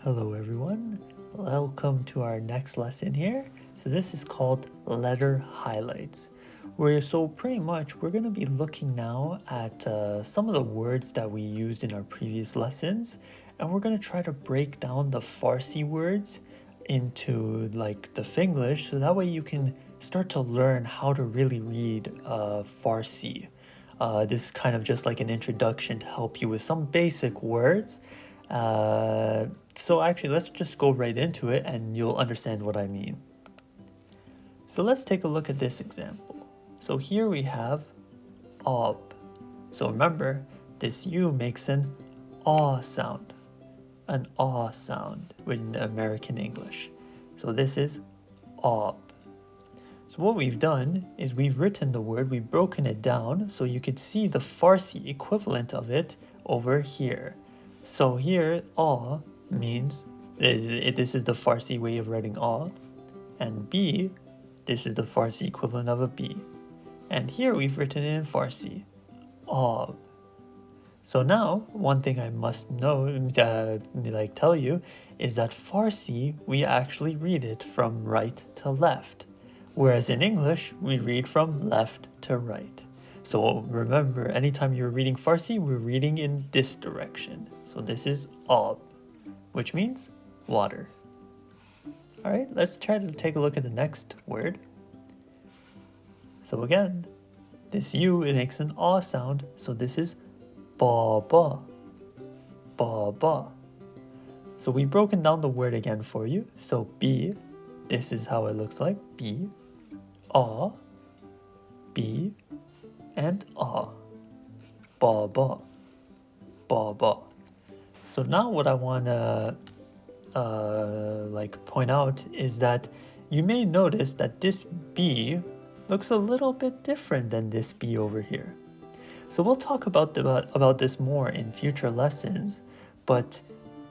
Hello everyone, welcome to our next lesson here. So this is called letter highlights. So pretty much we're going to be looking now at some of the words that we used in our previous lessons, and we're going to try to break down the Farsi words into like the Finglish, so that way you can start to learn how to really read Farsi. This is kind of just like an introduction to help you with some basic words. So actually, let's just go right into it and you'll understand what I mean. So let's take a look at this example. So here we have ob. So remember, this U makes an aw sound. An aw sound in American English. So this is ob. So what we've done is we've written the word, we've broken it down so you could see the Farsi equivalent of it over here. So here, aw means, this is the Farsi way of writing aw, and b, this is the Farsi equivalent of a b. And here we've written it in Farsi, ob. So now, one thing I must know, tell you, is that Farsi, we actually read it from right to left. Whereas in English, we read from left to right. So remember, anytime you're reading Farsi, we're reading in this direction. So this is ab, which means water. All right, let's try to take a look at the next word. So again, this U, it makes an aw sound. So this is ba-ba, ba-ba. So we've broken down the word again for you. So B, this is how it looks like, B, A, B, and A. Ba-ba, ba-ba. So now what I want to point out is that you may notice that this B looks a little bit different than this B over here. So we'll talk about this more in future lessons, but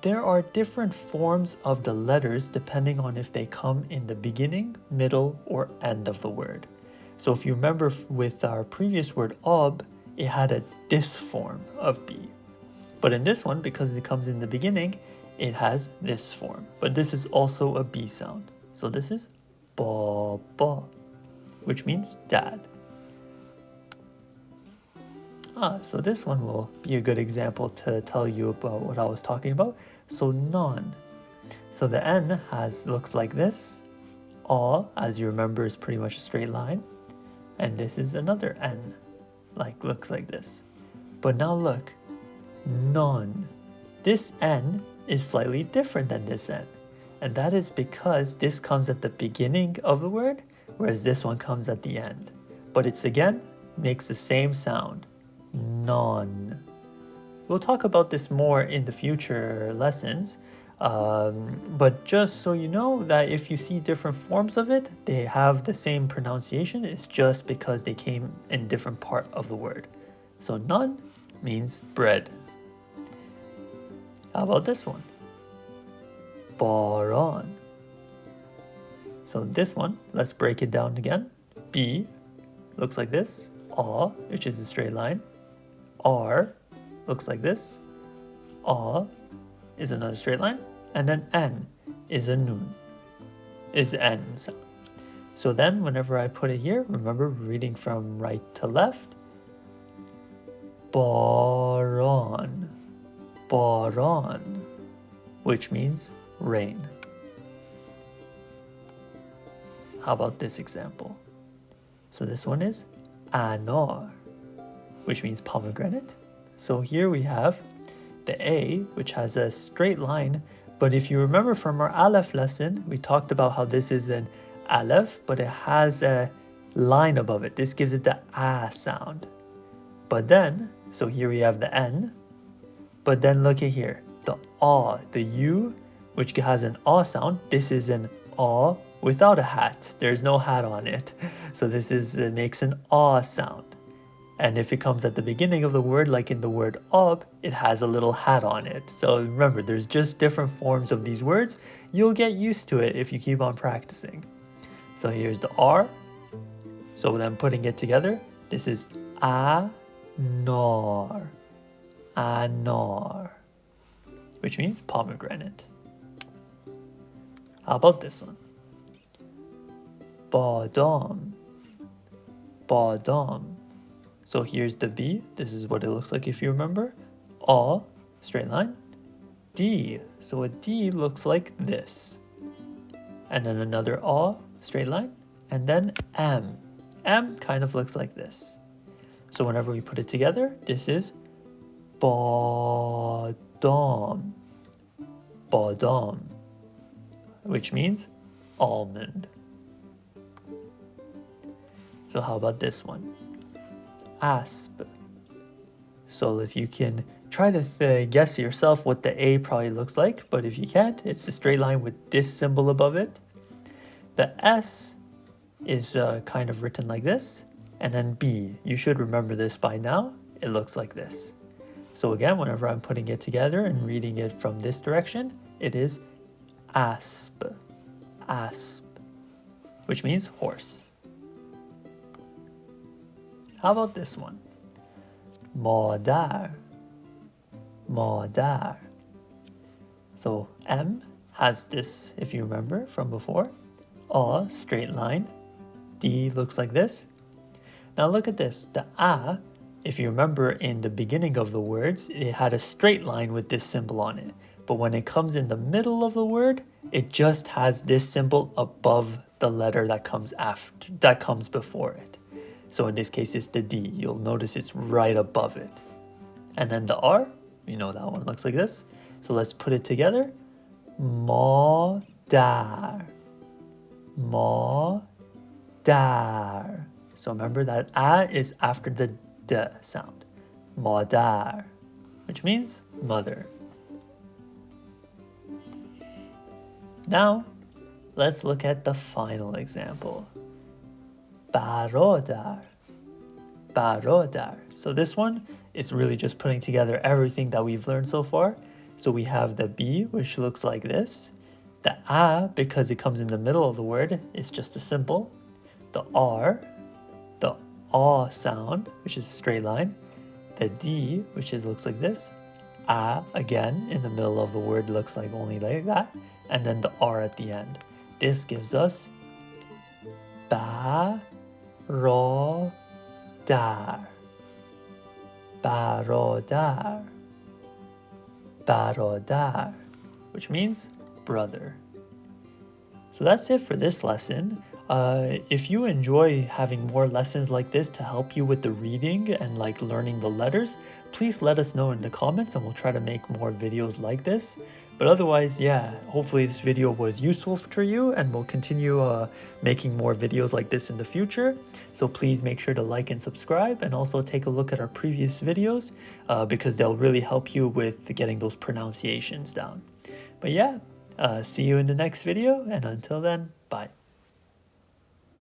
there are different forms of the letters depending on if they come in the beginning, middle, or end of the word. So if you remember with our previous word ob, it had this form of B. But in this one, because it comes in the beginning, it has this form. But this is also a B sound. So this is ba ba, which means dad. So this one will be a good example to tell you about what I was talking about. So non. So the N looks like this. A, as you remember, is pretty much a straight line. And this is another N, looks like this. But now look, non. This N is slightly different than this N. And that is because this comes at the beginning of the word, whereas this one comes at the end. But it's again, makes the same sound. Non. We'll talk about this more in the future lessons, but just so you know that if you see different forms of it, they have the same pronunciation. It's just because they came in different part of the word. So non means bread. How about this one? Baron. So this one, let's break it down again. B looks like this. A, which is a straight line. R looks like this. A is another straight line. And then N is a noon. Is N sound. So then whenever I put it here, remember reading from right to left. Baron. Baron. Which means rain. How about this example? So this one is anar, which means pomegranate. So here we have the A, which has a straight line. But if you remember from our aleph lesson, we talked about how this is an aleph, but it has a line above it. This gives it the A sound. But then, so here we have the N. But then look at here, the A, the U, which has an A sound. This is an A without a hat. There's no hat on it. So this makes an A sound. And if it comes at the beginning of the word, like in the word ob, it has a little hat on it. So remember, there's just different forms of these words. You'll get used to it if you keep on practicing. So here's the R. So then putting it together, this is anar. Anar. Which means pomegranate. How about this one? Badam. Badam. So here's the B. This is what it looks like if you remember. A, straight line. D. So a D looks like this. And then another A, straight line. And then M. M kind of looks like this. So whenever we put it together, this is badam. Badam. Which means almond. So how about this one? Asp. So if you can try to guess yourself what the A probably looks like, but if you can't, it's the straight line with this symbol above it. The S is kind of written like this, and then B. You should remember this by now. It looks like this. So again, whenever I'm putting it together and reading it from this direction, it is asp. Asp. Which means horse. How about this one? Madar. Madar. So M has this, if you remember from before. A, straight line. D looks like this. Now look at this. The A, if you remember in the beginning of the words, it had a straight line with this symbol on it. But when it comes in the middle of the word, it just has this symbol above the letter that comes before it. So in this case, it's the D. You'll notice it's right above it. And then the R, you know that one looks like this. So let's put it together. Madar. Madar. So remember that A is after the D sound. Madar, which means mother. Now, let's look at the final example. Barodar. Barodar. So this one, it's really just putting together everything that we've learned so far. So we have the B, which looks like this. The A, because it comes in the middle of the word, is just a simple. The R, the A sound, which is a straight line. The D, which looks like this. A, again, in the middle of the word, looks like only like that. And then the R at the end. This gives us Barodar. Barodar. Barodar, which means brother. So that's it for this lesson. If you enjoy having more lessons like this to help you with the reading and like learning the letters, please let us know in the comments and we'll try to make more videos like this. But otherwise, yeah, hopefully this video was useful for you and we'll continue making more videos like this in the future. So please make sure to like and subscribe and also take a look at our previous videos because they'll really help you with getting those pronunciations down. But yeah, see you in the next video and until then, bye.